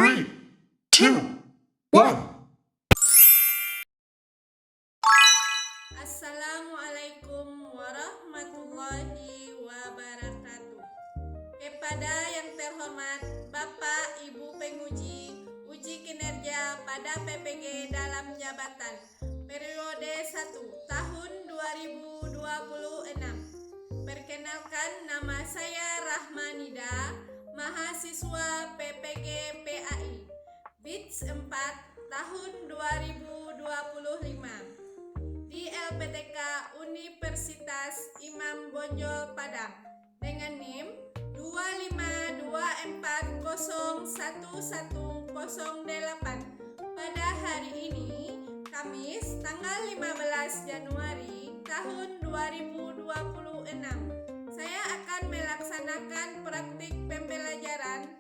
3, 2, 1. Assalamualaikum warahmatullahi wabarakatuh. Kepada yang terhormat Bapak Ibu penguji uji kinerja pada PPG dalam jabatan periode 1 tahun 2026. Perkenalkan, nama saya Rahmanida, mahasiswa PPG PAI BITS 4 tahun 2025 di LPTK Universitas Imam Bonjol Padang dengan NIM 252401108. Pada hari ini, Kamis tanggal 15 Januari tahun 2026, saya akan melaksanakan praktik pembelajaran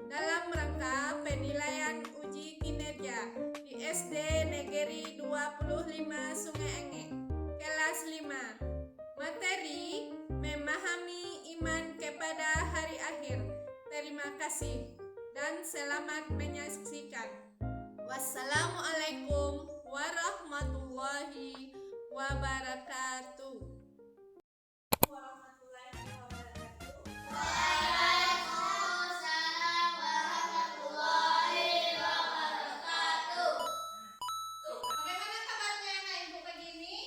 dalam rangka penilaian uji kinerja di SD Negeri 25 Sungai Enge, kelas 5. Materi memahami iman kepada hari akhir. Terima kasih dan selamat menyaksikan. Wassalamualaikum warahmatullahi wabarakatuh. Bagaimana kabarnya anak ibu pagi ini?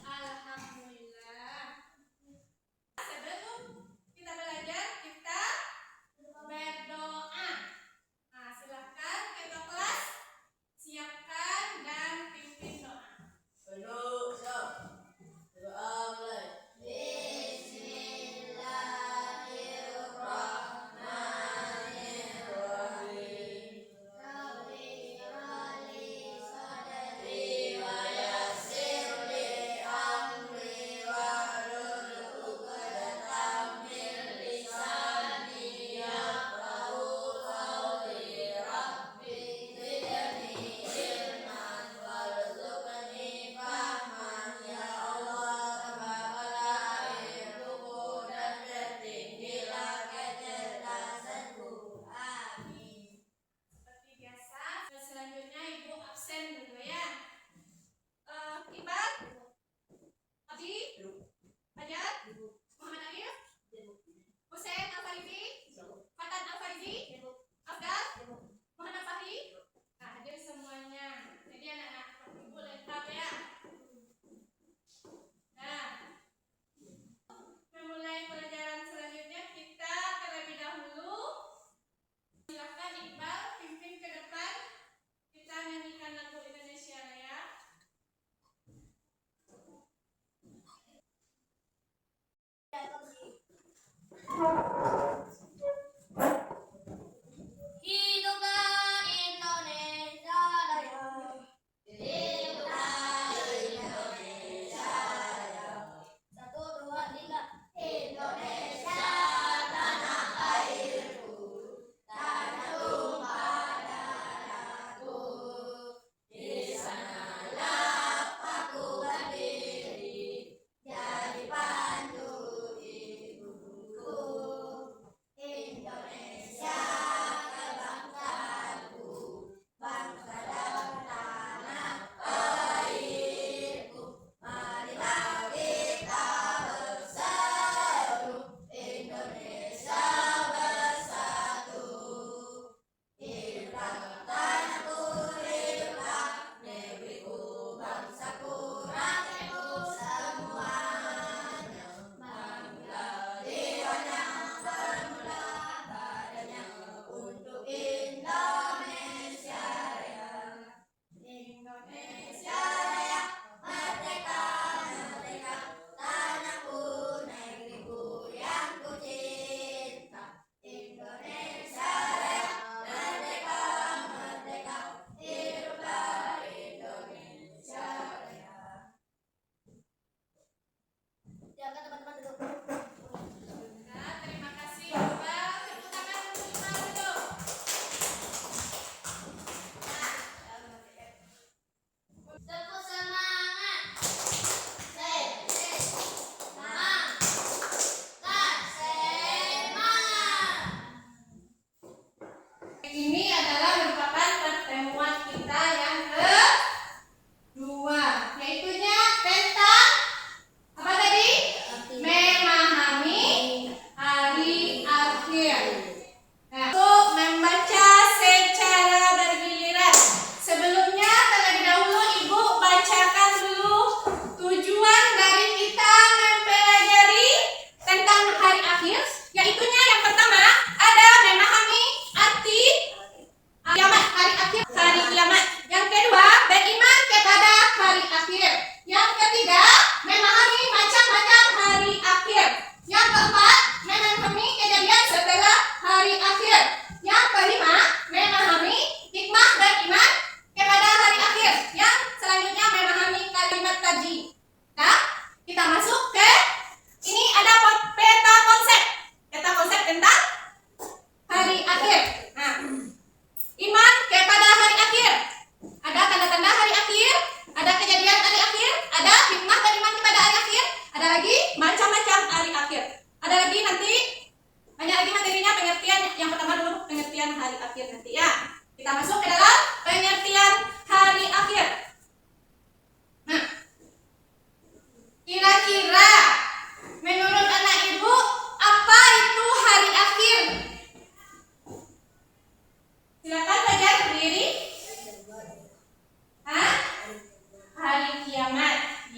Alhamdulillah. Sebelum kita belajar, kita berdoa. Nah, silakan ketua kelas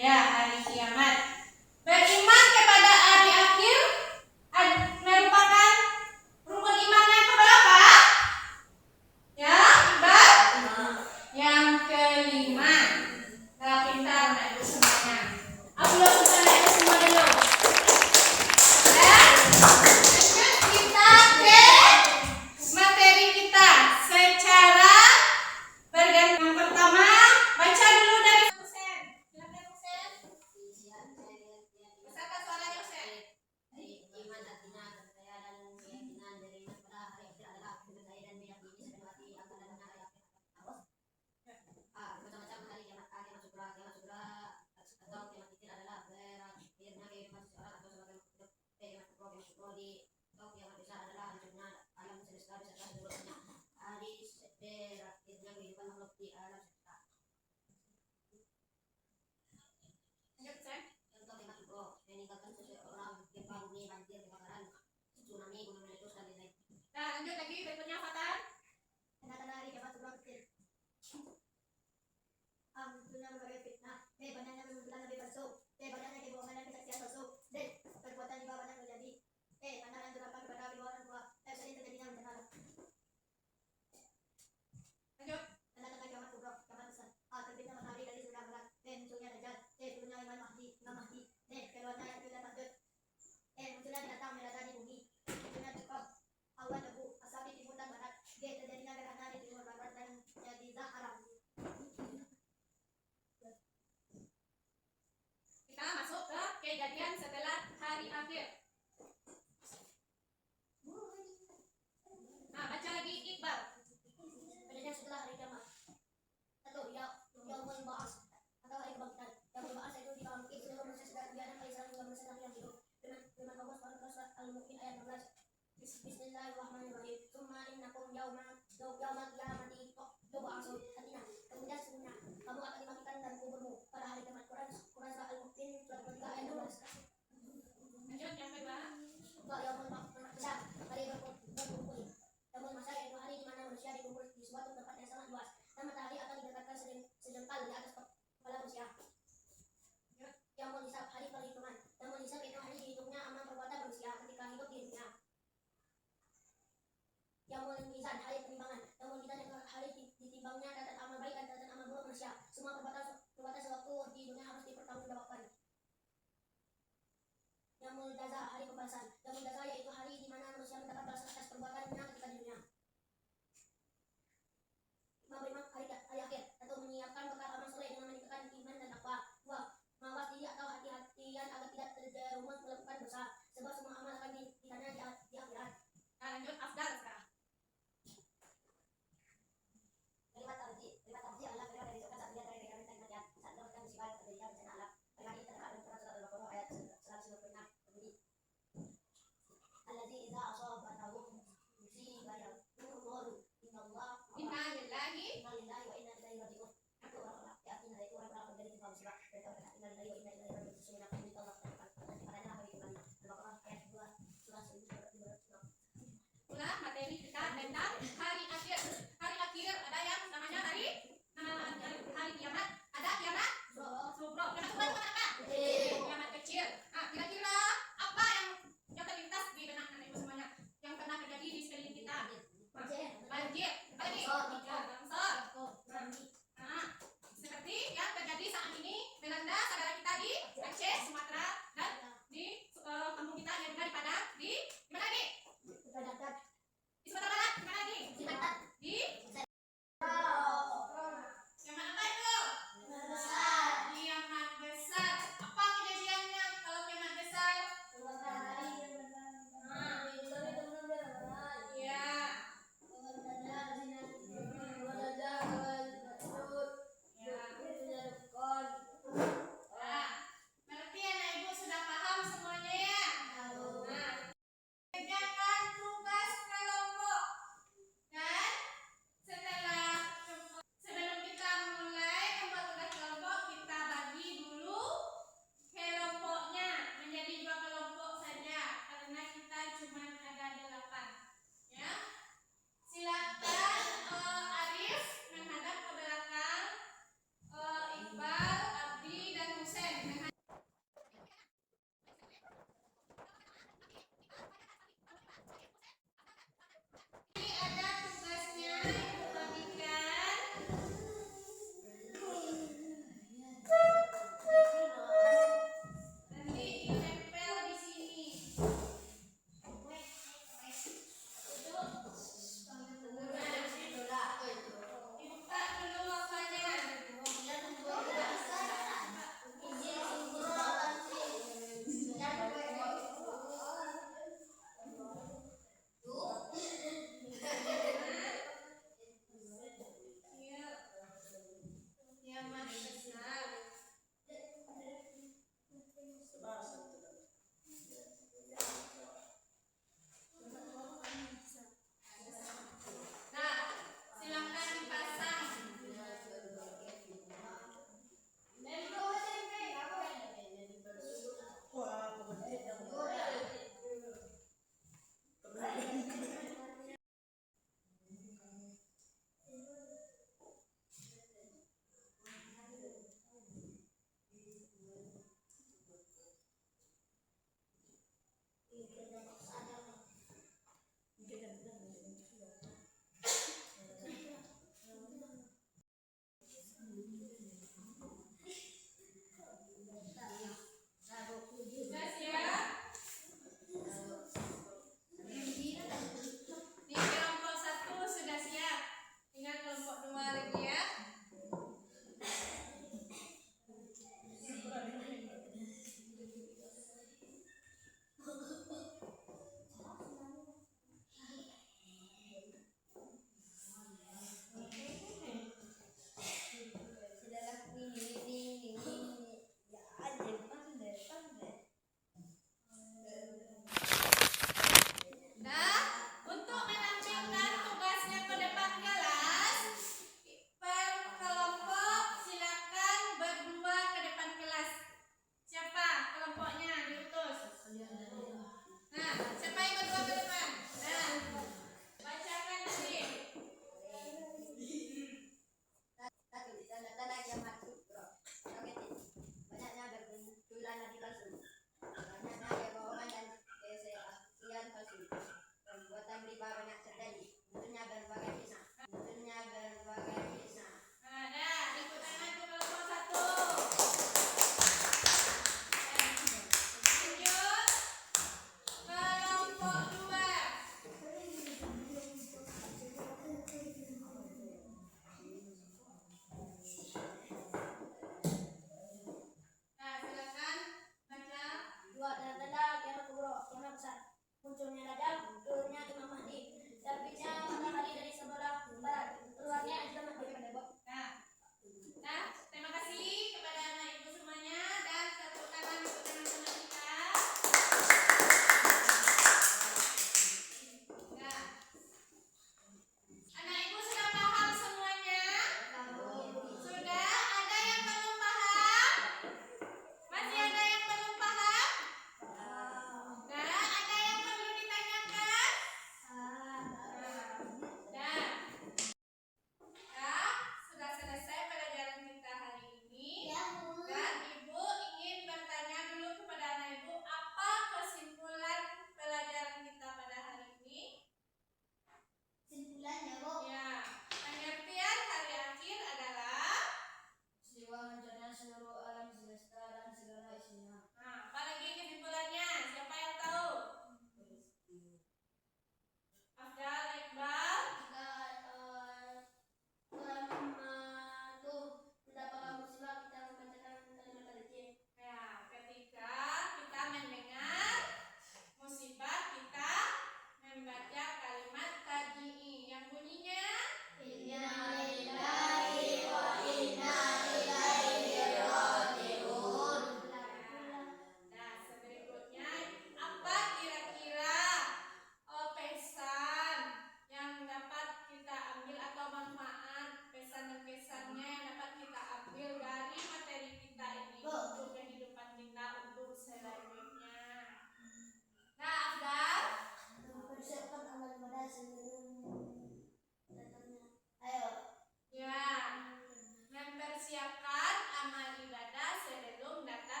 Ya, hari kiamat. Beriman kepada hari akhir merupakan rukun iman yang keberapa? Ya, yang kelima. Nah, pintar anak ibu semuanya. Upload ke anak ibu semua dulu. Dan lanjut kita ke materi kita secara bergantian. Yang pertama, baca dulu dari Husen. Silakan Husen. Besarkan suaranya Husen. Iman artinya percaya dan keyakinan dari pada hari akhir adalah percaya dan meyakini sebenarnya akan adanya hari akhir. Macam-macam hari kiamat, kiamat sugra atau kiamat kecil adalah berakhirnya kehidupan seseorang atau sebagai makhluk. Kiamat kubro di atau kiamat besar adalah hancurnya alam semesta beserta seluruhnya. Hadis berakhirnya kehidupan makhluk di alam semesta. Lanjut Husen. Contoh kiamat kubro meninggalkan seseorang, gempa bumi, banjir, kebakaran, tsunami, gunung meletus dan lain-lain. Nah, lanjut lagi berikutnya Fatan. Tanda-tanda hari kiamat kubro kecil. Munculnya berbagai fitnah, banyaknya kemunculan nabi palsu, banyaknya kebohongan dan kesaksian palsu, dan perbuatan riba banyak terjadi. Anak yang durhaka kepada kedua orang tua, sering terjadinya bencana. Lanjut. Tanda-tanda kiamat kubro, kiamat besar. Terbitnya matahari dari sebelah barat, munculnya dajjal, turunnya Imam Mahdi, keluarnya yang tidak takut. Munculnya binatang melata di bumi, munculnya cukup, awan debu, asap di timur dan barat, terjadinya gerhana di timur barat dan di Zahara. Kita masuk ke kejadian setelah hari akhir. Nah, baca lagi Iqbal. Kejadian setelah hari kiamat. Satu, yaumul ba'ats atau hari kebangkitan. Yaumul ba'ats itu di kalam itu seluruh manusia sedang kegiatan kali salam hingga manusia yang hidup. Firman Allah Subhanahu wa taala Al-Mu'min ayat 16. Bismillahirrahmanirrahim. Tsumma innakum yaumal qiyamati tub'atsun. Artinya, kemudian sesungguhnya kamu akan dibangkitkan dan kuburmu pada hari kiamat. Quran surah Al-Mu'min surat 3 ayat 12. Lanjut yang kedua. Yaumul mahsyar, hari berkumpul. Yaumul mahsyar yaitu hari di mana manusia dikumpul di suatu tempat yang sangat luas dan matahari akan didekatkan sejengkal di atas kepala manusia. Yaumul hisab, hari perhitungan. Yaumul hisab itu hari dihitungnya amal perbuatan manusia ketika hidup di dunia. Yaumul mizan, hari penimbangan. Yaumul mizan itu hari ditimbangnya catatan amal baik dan catatan amal buruk manusia. Semua perbuatan sewaktu di dunia harus dipertanggungjawabkan. Yaumul jaza, hari pembalasan. Yaumul jaza yaitu hari di mana manusia mendapat balasan atas perbuatannya ketika di dunia. Imam hari akhir atau menyiapkan bekal amal soleh dengan meningkatkan iman dan takwa. Mawas diri atau hati-hatian agar tidak terjerumus melakukan dosa, sebab semua amal akan ditanya di akhirat. Nah, lanjut Afdal sekarang. Kalimat tarji adalah kalimat dari surga saat dia dari kalimat kalimat saat melakukan musibah terjadinya bencana alam. Kalimat ini terdapat dalam surat Al-Baqarah ayat 196. Berbunyi, Allazi idza asabatahu musibah yaqulu innallaha Inna lillahi. inna lillahi wa inna ilaihi raji'un. Itu orang-orang yakin itu orang-orang menjadi timpa musibah. Mereka berkata inna lillahi wa inna ilaihi raji'un. Sesungguhnya kami minta Allah kepadanya bagi kembali. Al-Baqarah ayat 2 surah 1206. Ulah materi kita tentang hari akhir. Hari akhir ada yang namanya hari kiamat, ada kiamat kubro. Kiamat kubro itu apa? Kiamat kecil. Nah, kira-kira apa yang terlintas di benak anak ibu semuanya yang pernah terjadi di sekeliling kita? Banjir, apa lagi? Longsor. Nah, seperti yang terjadi saat ini melanda saudara kita di Aceh, Sumatera, dan di kampung kita yang ada di Padang, di mana lagi? Di Sumatera Barat, di mana lagi?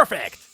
Perfect!